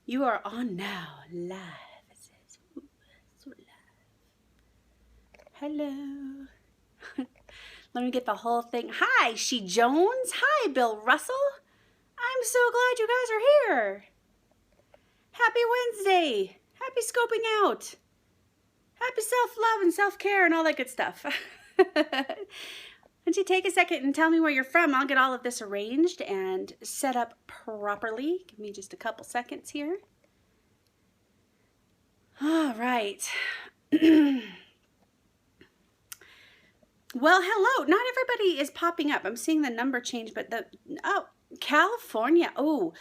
You are on now, live. It says, ooh, so live. Hello. Let me get the whole thing. Hi, She Jones. Hi, Bill Russell. I'm so glad you guys are here. Happy Wednesday. Happy scoping out. Happy self-love and self-care and all that good stuff. Why don't you take a second and tell me where you're from? I'll get all of this arranged and set up properly. Give me just a couple seconds here. All right. Well, hello. Not everybody is popping up. I'm seeing the number change, but California. Oh,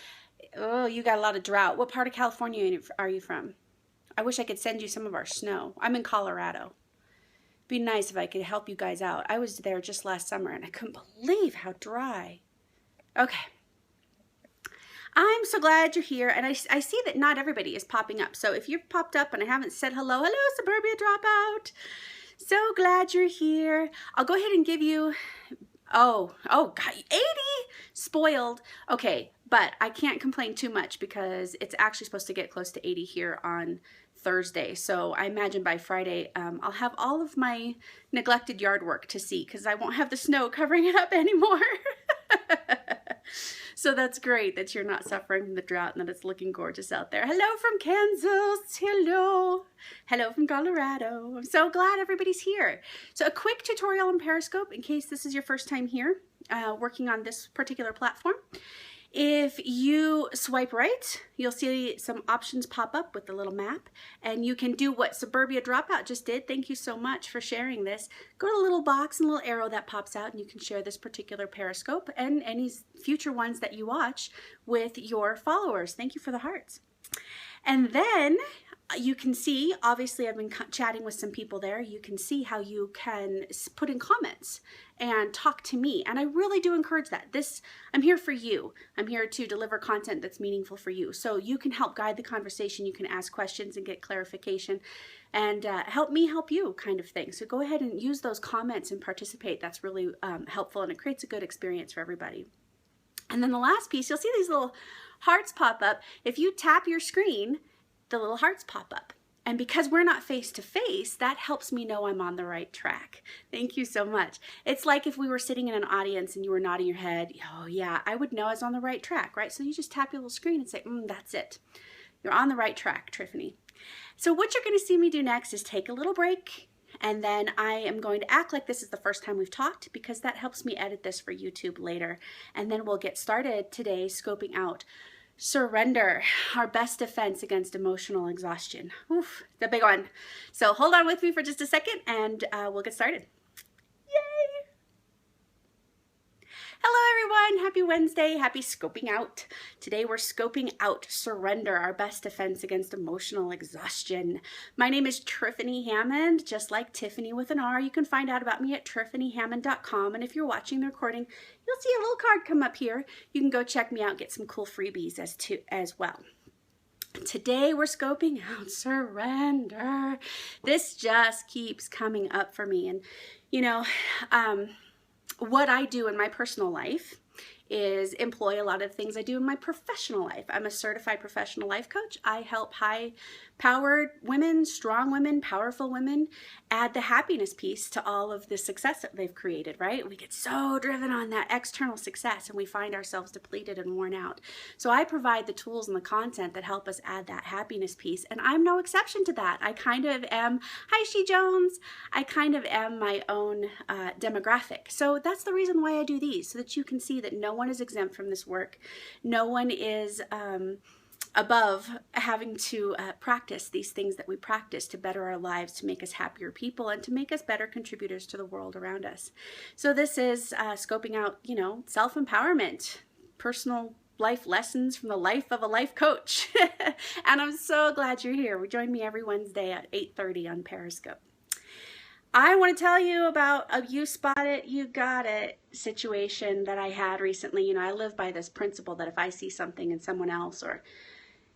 you got a lot of drought. What part of California are you from? I wish I could send you some of our snow. I'm in Colorado. It'd be nice if I could help you guys out. I was there just last summer and I couldn't believe how dry. Okay. I'm so glad you're here, and I see that not everybody is popping up. So if you've popped up and I haven't said hello, Suburbia Dropout. So glad you're here. I'll go ahead and give you, oh God, 80, spoiled. Okay, but I can't complain too much because it's actually supposed to get close to 80 here on Thursday. So I imagine by Friday, I'll have all of my neglected yard work to see because I won't have the snow covering it up anymore. So that's great that you're not suffering from the drought and that it's looking gorgeous out there. Hello from Kansas. Hello. Hello from Colorado. I'm so glad everybody's here. So a quick tutorial on Periscope in case this is your first time here working on this particular platform. If you swipe right, you'll see some options pop up with the little map, and you can do what Suburbia Dropout just did. Thank you so much for sharing this. Go to the little box and little arrow that pops out, and you can share this particular Periscope and any future ones that you watch with your followers. Thank you for the hearts. And then you can see, obviously I've been chatting with some people there. You can see how you can put in comments and talk to me. And I really do encourage that. I'm here for you. I'm here to deliver content that's meaningful for you. So you can help guide the conversation. You can ask questions and get clarification and help me help you kind of thing. So go ahead and use those comments and participate. That's really helpful, and it creates a good experience for everybody. And then the last piece, you'll see these little hearts pop up. If you tap your screen, the little hearts pop up. And because we're not face to face, that helps me know I'm on the right track. Thank you so much. It's like if we were sitting in an audience and you were nodding your head, oh yeah, I would know I was on the right track, right? So you just tap your little screen and say, that's it. You're on the right track, Triffany. So what you're gonna see me do next is take a little break, and then I am going to act like this is the first time we've talked because that helps me edit this for YouTube later. And then we'll get started today scoping out surrender, our best defense against emotional exhaustion. Oof, the big one. So hold on with me for just a second and we'll get started. Yay! Hello everyone, happy Wednesday, happy scoping out. Today we're scoping out surrender, our best defense against emotional exhaustion. My name is Triffany Hammond, just like Tiffany with an R. You can find out about me at triffanyhammond.com, and if you're watching the recording, you'll see a little card come up here. You can go check me out, get some cool freebies as well. Today we're scoping out surrender. This just keeps coming up for me, and you know, what I do in my personal life is employ a lot of things I do in my professional life. I'm a certified professional life coach. I help high-powered women, strong women, powerful women add the happiness piece to all of the success that they've created, right? We get so driven on that external success and we find ourselves depleted and worn out. So I provide the tools and the content that help us add that happiness piece, and I'm no exception to that. I kind of am, hi She Jones, I kind of am my own demographic. So that's the reason why I do these, so that you can see that no one is exempt from this work. No one is above having to practice these things that we practice to better our lives, to make us happier people, and to make us better contributors to the world around us. So this is scoping out, you know, self-empowerment, personal life lessons from the life of a life coach. And I'm so glad you're here. Join me every Wednesday at 8:30 on Periscope. I want to tell you about a you spot it, you got it situation that I had recently. You know, I live by this principle that if I see something in someone else, or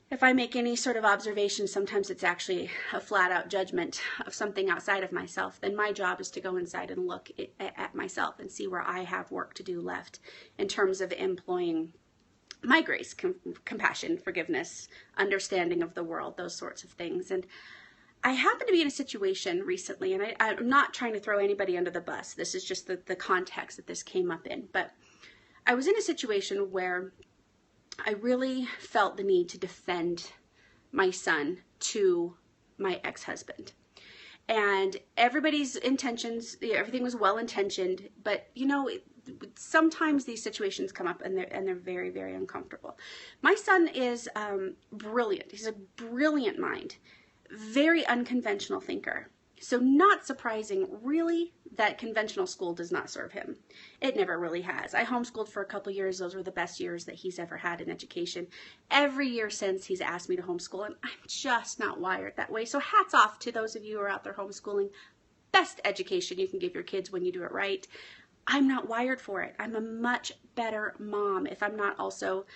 if I make any sort of observation, sometimes it's actually a flat out judgment of something outside of myself, then my job is to go inside and look at myself and see where I have work to do left in terms of employing my grace, compassion, forgiveness, understanding of the world, those sorts of things. And I happened to be in a situation recently, and I'm not trying to throw anybody under the bus. This is just the context that this came up in. But I was in a situation where I really felt the need to defend my son to my ex-husband. And everybody's intentions, everything was well-intentioned, but you know, sometimes these situations come up and they're very, very uncomfortable. My son is brilliant. He's a brilliant mind, very unconventional thinker. So not surprising, really, that conventional school does not serve him. It never really has. I homeschooled for a couple years. Those were the best years that he's ever had in education. Every year since, he's asked me to homeschool, and I'm just not wired that way. So hats off to those of you who are out there homeschooling. Best education you can give your kids when you do it right. I'm not wired for it. I'm a much better mom if I'm not also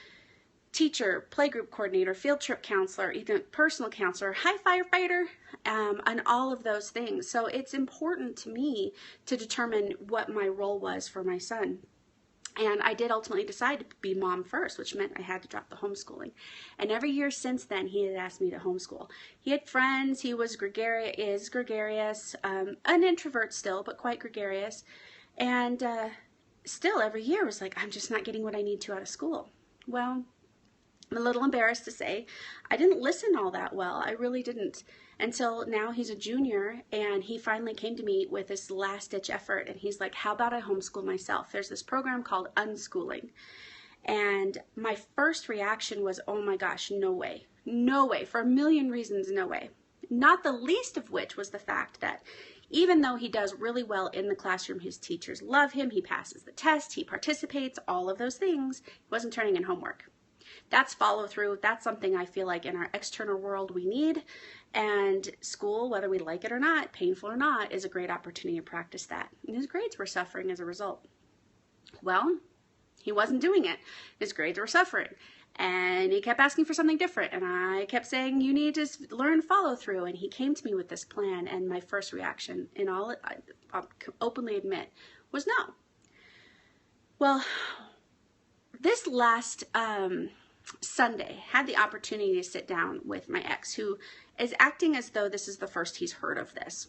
teacher, playgroup coordinator, field trip counselor, even personal counselor, high firefighter, and all of those things. So it's important to me to determine what my role was for my son. And I did ultimately decide to be mom first, which meant I had to drop the homeschooling. And every year since then, he had asked me to homeschool. He had friends. He was gregarious, an introvert still, but quite gregarious. And still every year was like, I'm just not getting what I need to out of school. Well, I'm a little embarrassed to say I didn't listen all that well. I really didn't, until now he's a junior, and he finally came to me with this last-ditch effort, and he's like, how about I homeschool myself? There's this program called Unschooling. And my first reaction was, oh my gosh, no way. No way. For a million reasons, no way. Not the least of which was the fact that even though he does really well in the classroom, his teachers love him, he passes the test, he participates, all of those things, he wasn't turning in homework. That's follow through. That's something I feel like in our external world we need. And school, whether we like it or not, painful or not, is a great opportunity to practice that. And his grades were suffering as a result. Well, he wasn't doing it. His grades were suffering. And he kept asking for something different. And I kept saying, you need to learn follow through. And he came to me with this plan. And my first reaction, in all I'll openly admit, was no. Well, this last Sunday, had the opportunity to sit down with my ex, who is acting as though this is the first he's heard of this.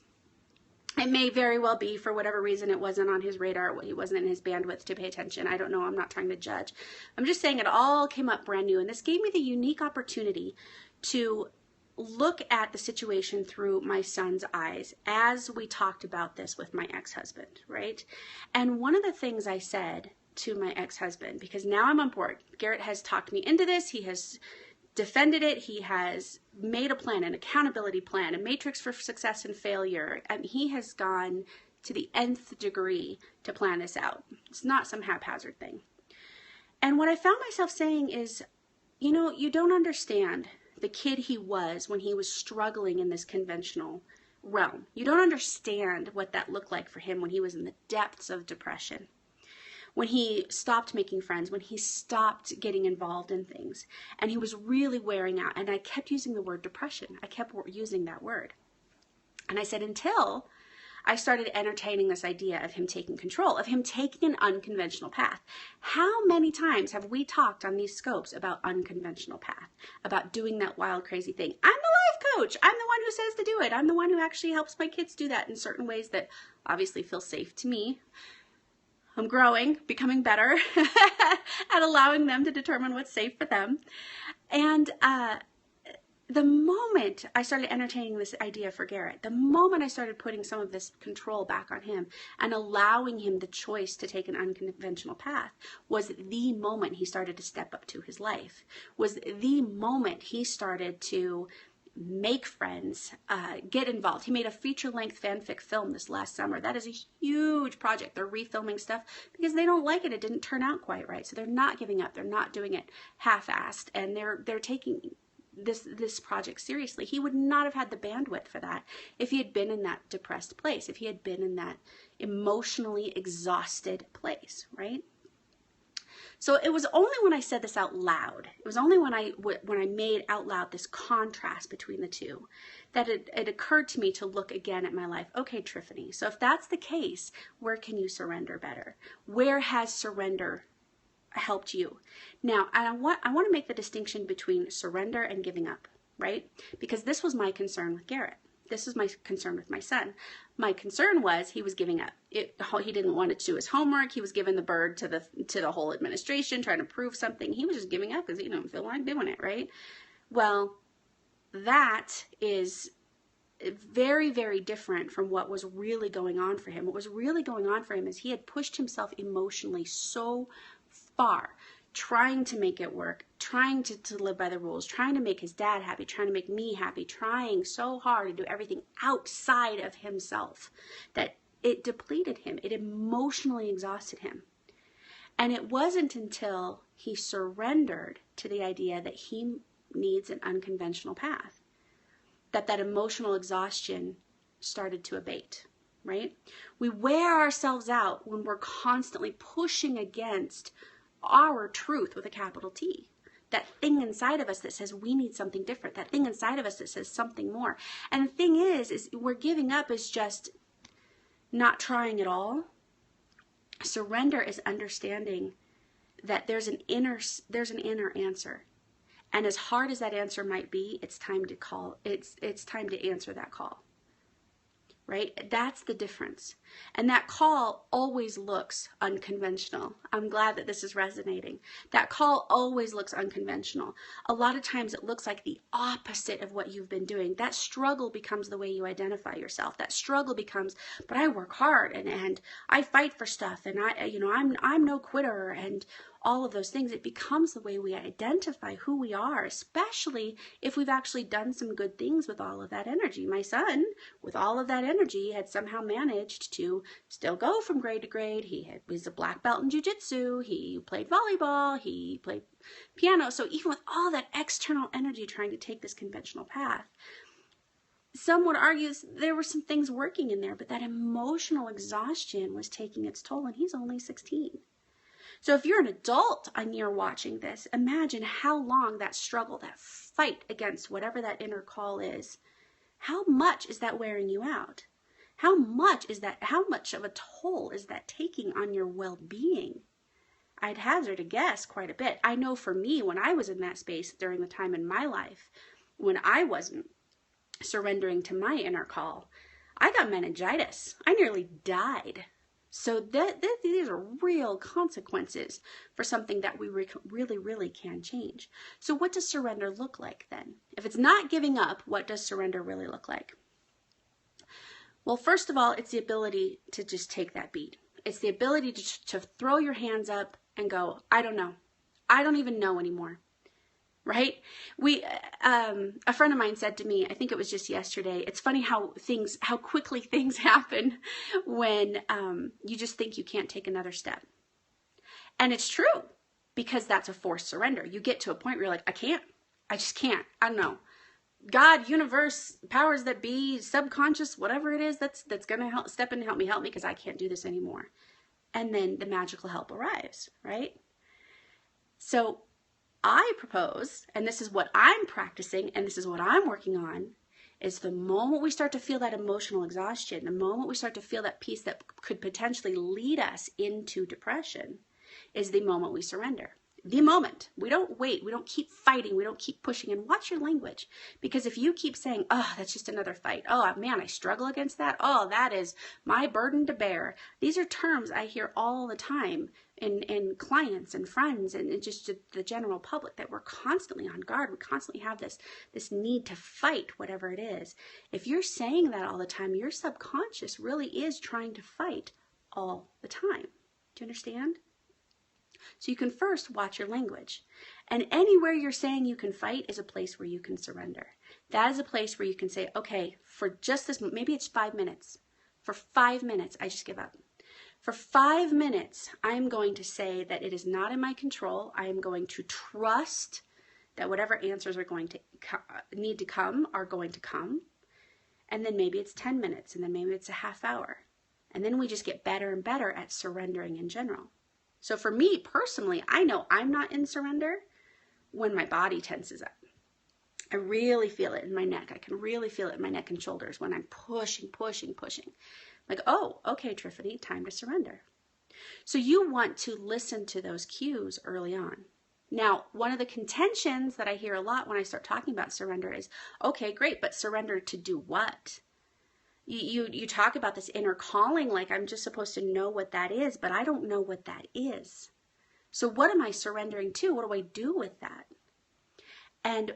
It may very well be, for whatever reason, it wasn't on his radar, he wasn't in his bandwidth to pay attention. I don't know. I'm not trying to judge. I'm just saying it all came up brand new, and this gave me the unique opportunity to look at the situation through my son's eyes as we talked about this with my ex-husband, right? And one of the things I said to my ex-husband, because now I'm on board. Garrett has talked me into this. He has defended it. He has made a plan, an accountability plan, a matrix for success and failure. And he has gone to the nth degree to plan this out. It's not some haphazard thing. And what I found myself saying is, you know, you don't understand the kid he was when he was struggling in this conventional realm. You don't understand what that looked like for him when he was in the depths of depression, when he stopped making friends, when he stopped getting involved in things, and he was really wearing out. And I kept using the word depression. I kept using that word. And I said, until I started entertaining this idea of him taking control, of him taking an unconventional path. How many times have we talked on these scopes about unconventional path, about doing that wild, crazy thing? I'm the life coach. I'm the one who says to do it. I'm the one who actually helps my kids do that in certain ways that obviously feel safe to me. I'm growing, becoming better at allowing them to determine what's safe for them. And the moment I started entertaining this idea for Garrett, the moment I started putting some of this control back on him and allowing him the choice to take an unconventional path, was the moment he started to step up to his life, was the moment he started to make friends, get involved. He made a feature-length fanfic film this last summer. That is a huge project. They're refilming stuff because they don't like it. It didn't turn out quite right. So they're not giving up. They're not doing it half-assed, and they're taking this project seriously. He would not have had the bandwidth for that if he had been in that depressed place, if he had been in that emotionally exhausted place, right? So it was only when I said this out loud, it was only when I made out loud this contrast between the two, that it occurred to me to look again at my life. Okay, Triffany, so if that's the case, where can you surrender better? Where has surrender helped you. Now, I want to make the distinction between surrender and giving up, right? Because this was my concern with Garrett. This is my concern with my son. My concern was he was giving up. He didn't want to do his homework. He was giving the bird to the whole administration, trying to prove something. He was just giving up because he didn't feel like doing it, right? Well, that is very, very different from what was really going on for him. What was really going on for him is he had pushed himself emotionally so far, trying to make it work, trying to live by the rules, trying to make his dad happy, trying to make me happy, trying so hard to do everything outside of himself that it depleted him. It emotionally exhausted him. And it wasn't until he surrendered to the idea that he needs an unconventional path that emotional exhaustion started to abate, right? We wear ourselves out when we're constantly pushing against our truth with a capital T. That thing inside of us that says we need something different. That thing inside of us that says something more. And the thing is we're giving up is just not trying at all. Surrender is understanding that there's an inner answer. And as hard as that answer might be, it's time to call. It's time to answer that call. Right? That's the difference. And that call always looks unconventional. I'm glad that this is resonating. That call always looks unconventional. A lot of times it looks like the opposite of what you've been doing. That struggle becomes the way you identify yourself. That struggle becomes, but I work hard and I fight for stuff and I'm no quitter and all of those things. It becomes the way we identify who we are, especially if we've actually done some good things with all of that energy. My son, with all of that energy, had somehow managed to still go from grade to grade. He was a black belt in jiu-jitsu. He played volleyball. He played piano. So even with all that external energy trying to take this conventional path, some would argue there were some things working in there, but that emotional exhaustion was taking its toll, and he's only 16. So if you're an adult and you're watching this, imagine how long that struggle, that fight against whatever that inner call is, how much is that wearing you out? How much of a toll is that taking on your well-being? I'd hazard a guess quite a bit. I know for me, when I was in that space during the time in my life, when I wasn't surrendering to my inner call, I got meningitis. I nearly died. So these are real consequences for something that we really, really can change. So what does surrender look like then? If it's not giving up, what does surrender really look like? Well, first of all, it's the ability to just take that beat. It's the ability to throw your hands up and go, I don't know. I don't even know anymore. Right? A friend of mine said to me, I think it was just yesterday, it's funny how quickly things happen when you just think you can't take another step. And it's true, because that's a forced surrender. You get to a point where you're like, I just can't. I don't know. God, universe, powers that be, subconscious, whatever it is that's going to step in and help me because I can't do this anymore. And then the magical help arrives, right? So I propose, and this is what I'm practicing, and this is what I'm working on, is the moment we start to feel that emotional exhaustion, the moment we start to feel that piece that could potentially lead us into depression, is the moment we surrender. The moment. We don't wait. We don't keep fighting. We don't keep pushing. And watch your language. Because if you keep saying, oh, that's just another fight. Oh, man, I struggle against that. Oh, that is my burden to bear. These are terms I hear all the time in clients and friends and just the general public, that we're constantly on guard. We constantly have this need to fight whatever it is. If you're saying that all the time, your subconscious really is trying to fight all the time. Do you understand? So you can first watch your language. And anywhere you're saying you can fight is a place where you can surrender. That is a place where you can say, okay, for just this, maybe it's 5 minutes. For 5 minutes, I just give up. For 5 minutes, I'm going to say that it is not in my control. I am going to trust that whatever answers are going to need to come are going to come. And then maybe it's 10 minutes, and then maybe it's a half hour. And then we just get better and better at surrendering in general. So for me personally, I know I'm not in surrender when my body tenses up. I really feel it in my neck. I can really feel it in my neck and shoulders when I'm pushing. Like, oh, okay, Triffany, time to surrender. So you want to listen to those cues early on. Now, one of the contentions that I hear a lot when I start talking about surrender is, okay, great, but surrender to do what? You talk about this inner calling like I'm just supposed to know what that is, but I don't know what that is. So what am I surrendering to? What do I do with that? And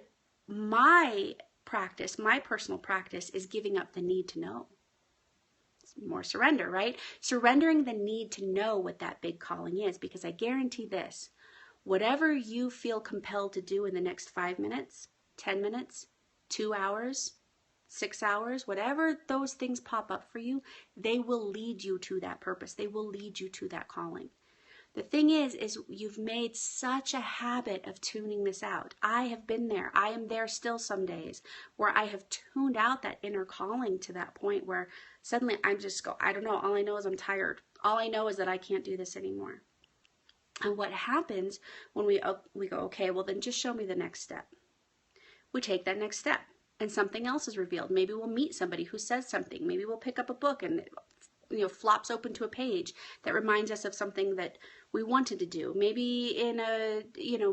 my practice, my personal practice, is giving up the need to know. It's more surrender, right? Surrendering the need to know what that big calling is, because I guarantee this, whatever you feel compelled to do in the next 5 minutes, 10 minutes, 2 hours, 6 hours, whatever those things pop up for you, they will lead you to that purpose. They will lead you to that calling. The thing is you've made such a habit of tuning this out. I have been there. I am there still some days where I have tuned out that inner calling to that point where suddenly I don't know. All I know is I'm tired. All I know is that I can't do this anymore. And what happens when we go, okay, well then just show me the next step. We take that next step and something else is revealed. Maybe we'll meet somebody who says something. Maybe we'll pick up a book and flops open to a page that reminds us of something that we wanted to do. Maybe in a,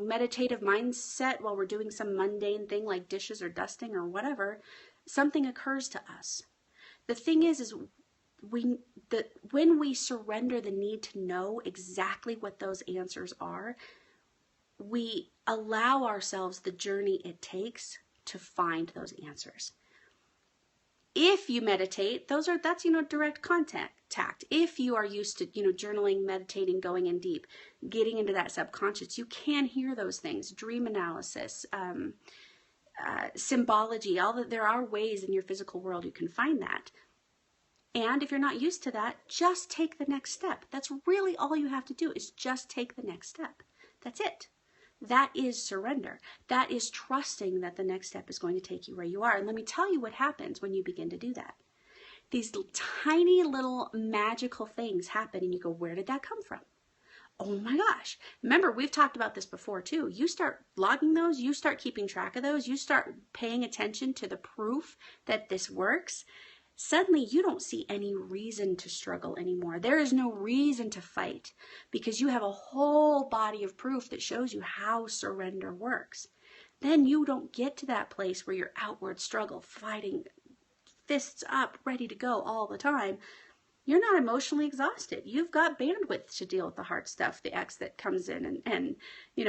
meditative mindset while we're doing some mundane thing like dishes or dusting or whatever, something occurs to us. The thing is when we surrender the need to know exactly what those answers are, we allow ourselves the journey it takes to find those answers. If you meditate, that's direct contact. If you are used to journaling, meditating, going in deep, getting into that subconscious, you can hear those things. Dream analysis, symbology, there are ways in your physical world you can find that. And if you're not used to that, just take the next step. That's really all you have to do, is just take the next step. That's it. That is surrender. That is trusting that the next step is going to take you where you are. And let me tell you what happens when you begin to do that. These tiny little magical things happen and you go, where did that come from? Oh my gosh. Remember, we've talked about this before too. You start logging those, you start keeping track of those, you start paying attention to the proof that this works. Suddenly you don't see any reason to struggle anymore. There is no reason to fight because you have a whole body of proof that shows you how surrender works. Then you don't get to that place where you're outward struggle, fighting, fists up, ready to go all the time. You're not emotionally exhausted. You've got bandwidth to deal with the hard stuff, the ex that comes in and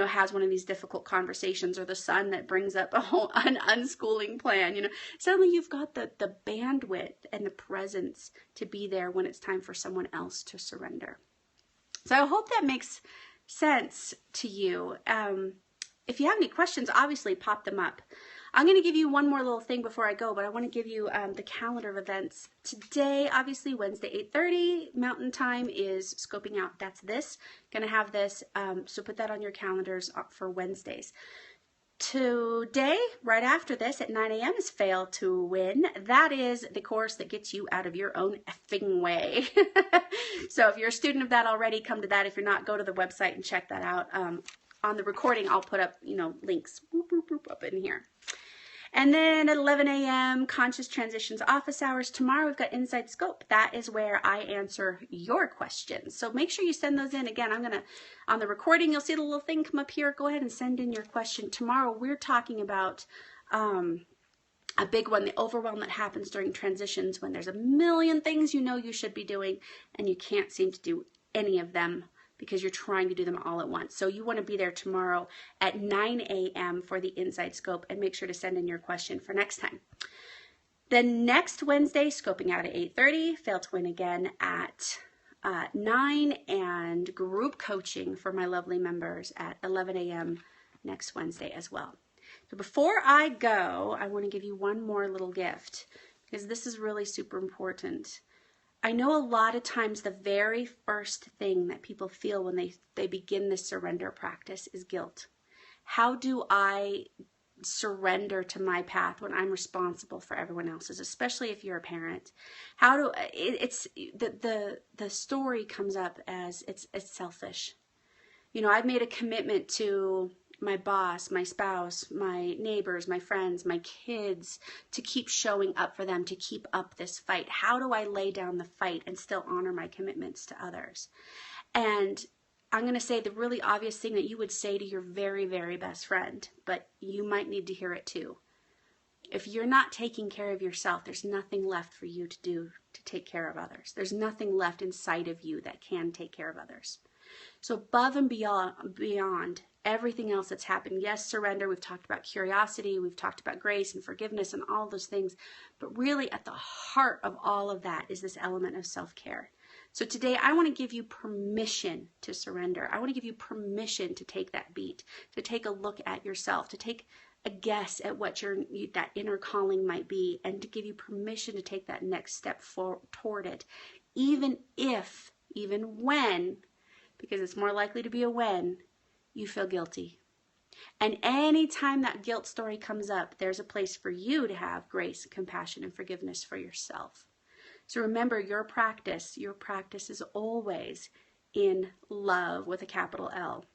has one of these difficult conversations, or the son that brings up an unschooling plan. Suddenly you've got the bandwidth and the presence to be there when it's time for someone else to surrender. So I hope that makes sense to you. If you have any questions, obviously pop them up. I'm going to give you one more little thing before I go, but I want to give you the calendar of events. Today, obviously, Wednesday, 8:30 Mountain Time is Scoping Out. That's this. Going to have this, so put that on your calendars for Wednesdays. Today, right after this at 9 a.m. is Fail to Win. That is the course that gets you out of your own effing way. So if you're a student of that already, come to that. If you're not, go to the website and check that out. On the recording, I'll put up, links up in here. And then at 11 a.m., Conscious Transitions Office Hours. Tomorrow we've got Inside Scope. That is where I answer your questions. So make sure you send those in. Again, on the recording, you'll see the little thing come up here. Go ahead and send in your question. Tomorrow we're talking about a big one, the overwhelm that happens during transitions when there's a million things you should be doing and you can't seem to do any of them because you're trying to do them all at once. So you want to be there tomorrow at 9 a.m. for the Inside Scope, and make sure to send in your question for next time. Then next Wednesday, Scoping Out at 8:30, Fail to Win again at 9, and group coaching for my lovely members at 11 a.m. next Wednesday as well. So before I go, I want to give you one more little gift because this is really super important. I know a lot of times the very first thing that people feel when they begin this surrender practice is guilt. How do I surrender to my path when I'm responsible for everyone else's, especially if you're a parent? The story comes up as it's selfish. I've made a commitment to my boss, my spouse, my neighbors, my friends, my kids, to keep showing up for them, to keep up this fight. How do I lay down the fight and still honor my commitments to others? And I'm going to say the really obvious thing that you would say to your very, very best friend, but you might need to hear it too. If you're not taking care of yourself, there's nothing left for you to do to take care of others. There's nothing left inside of you that can take care of others. So above and beyond everything else that's happened, yes, surrender, we've talked about curiosity, we've talked about grace and forgiveness and all those things, but really at the heart of all of that is this element of self-care. So today I want to give you permission to surrender. I want to give you permission to take that beat, to take a look at yourself, to take a guess at what that inner calling might be, and to give you permission to take that next step toward it, even when, because it's more likely to be a when, you feel guilty. And anytime that guilt story comes up, there's a place for you to have grace, compassion, and forgiveness for yourself. So remember, your practice is always in love with a capital L.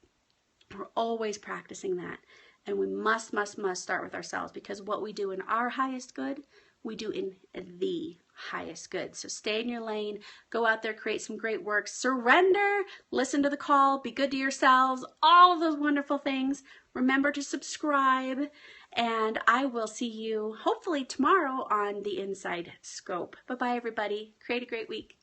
We're always practicing that. And we must start with ourselves, because what we do in our highest good, we do in the highest good. So stay in your lane, go out there, create some great work, surrender, listen to the call, be good to yourselves, all of those wonderful things. Remember to subscribe, and I will see you hopefully tomorrow on the Inside Scope. Bye-bye, everybody. Create a great week.